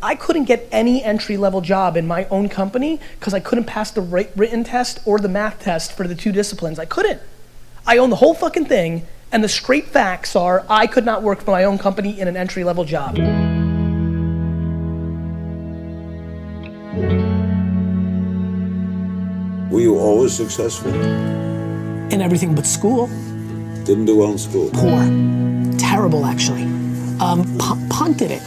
I couldn't get any entry-level job in my own company because I couldn't pass the written test or the math test for the 2 disciplines. I couldn't. I own the whole fucking thing, and the straight facts are I could not work for my own company in an entry-level job. Were you always successful? In everything but school. Didn't do well in school? Poor. Terrible, actually. Punted it.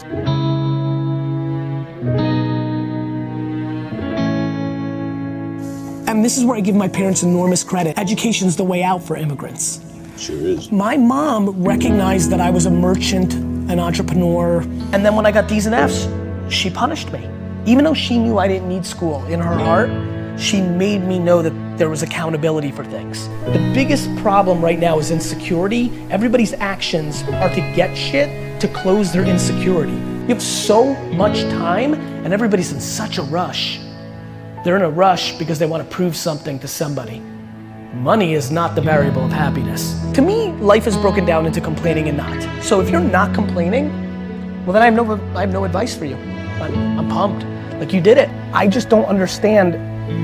And this is where I give my parents enormous credit. Education's the way out for immigrants. Sure is. My mom recognized that I was a merchant, an entrepreneur, and then when I got D's and F's, she punished me. Even though she knew I didn't need school, in her heart, she made me know that there was accountability for things. The biggest problem right now is insecurity. Everybody's actions are to get shit to close their insecurity. You have so much time and everybody's in such a rush. They're in a rush because they want to prove something to somebody. Money is not the variable of happiness. To me, life is broken down into complaining and not. So if you're not complaining, well then I have no advice for you. I'm pumped. Like, you did it. I just don't understand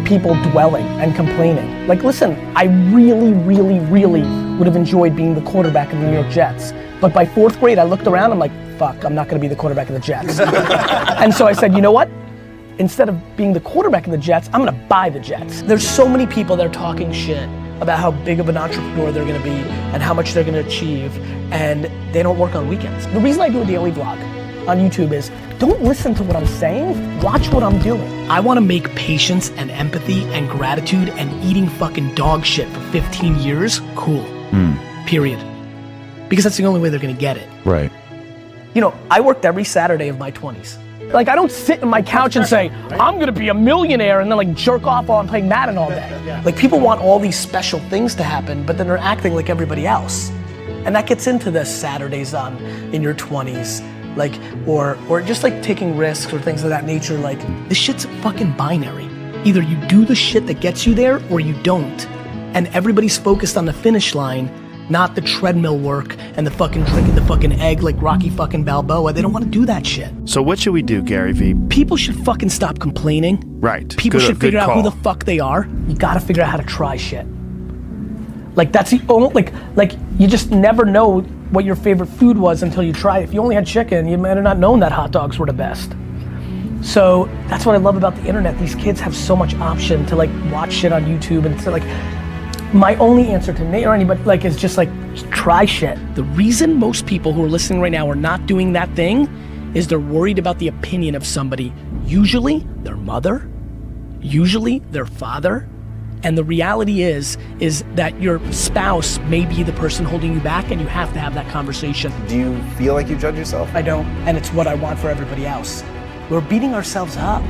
people dwelling and complaining. Like, listen, I really would have enjoyed being the quarterback of the New York Jets. But by 4th grade, I looked around, I'm like, fuck, I'm not gonna be the quarterback of the Jets. And so I said, you know what? Instead of being the quarterback of the Jets, I'm gonna buy the Jets. There's so many people that are talking shit about how big of an entrepreneur they're gonna be and how much they're gonna achieve, and they don't work on weekends. The reason I do a daily vlog on YouTube is, don't listen to what I'm saying, watch what I'm doing. I wanna make patience and empathy and gratitude and eating fucking dog shit for 15 years cool, period. Because that's the only way they're gonna get it. Right. You know, I worked every Saturday of my 20s. Like, I don't sit on my couch and say, I'm gonna be a millionaire and then like jerk off while I'm playing Madden all day. Like, people want all these special things to happen, but then they're acting like everybody else. And that gets into the Saturdays in your 20s. Like, or just like taking risks or things of that nature. Like, this shit's fucking binary. Either you do the shit that gets you there or you don't. And everybody's focused on the finish line, not the treadmill work and the fucking drinking the fucking egg like Rocky fucking Balboa. They don't want to do that shit. So what should we do, GaryVee? People should fucking stop complaining. Right. People should figure out who the fuck they are. You gotta figure out how to try shit. Like, that's the only, like you just never know what your favorite food was until you try it. If you only had chicken, you might have not known that hot dogs were the best. So that's what I love about the internet. These kids have so much option to like watch shit on YouTube, and so like, my only answer to Nate or anybody like is just like, just try shit. The reason most people who are listening right now are not doing that thing is they're worried about the opinion of somebody, usually their mother, usually their father. And the reality is that your spouse may be the person holding you back, and you have to have that conversation. Do you feel like you judge yourself? I don't, and it's what I want for everybody else. We're beating ourselves up.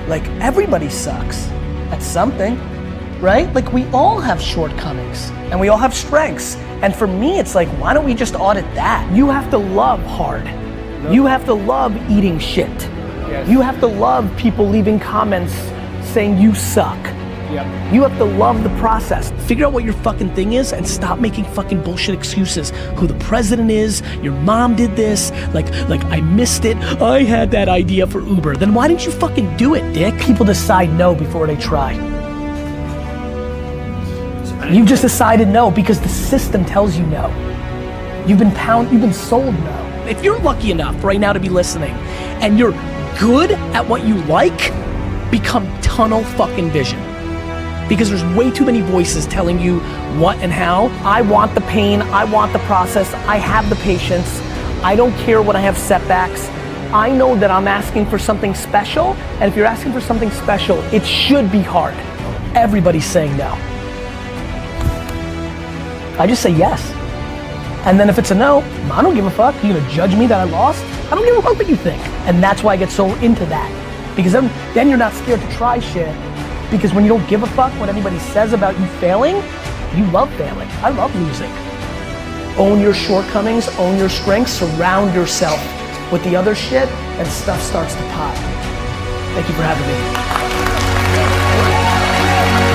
Like, everybody sucks at something, right? Like, we all have shortcomings, and we all have strengths. And for me, it's like, why don't we just audit that? You have to love hard. You have to love eating shit. Yes. You have to love people leaving comments saying you suck. Yep. You have to love the process. Figure out what your fucking thing is and stop making fucking bullshit excuses. Who the president is, your mom did this, like I missed it, I had that idea for Uber. Then why didn't you fucking do it, dick? People decide no before they try. You just decided no because the system tells you no. You've been sold no. If you're lucky enough right now to be listening and you're good at what you like, become tunnel fucking vision. Because there's way too many voices telling you what and how. I want the pain, I want the process, I have the patience, I don't care when I have setbacks. I know that I'm asking for something special, and if you're asking for something special, it should be hard. Everybody's saying no. I just say yes. And then if it's a no, I don't give a fuck. You gonna judge me that I lost? I don't give a fuck what you think. And that's why I get so into that. Because then you're not scared to try shit. Because when you don't give a fuck what anybody says about you failing, you love failing. I love losing. Own your shortcomings, own your strengths, surround yourself with the other shit, and stuff starts to pop. Thank you for having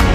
me.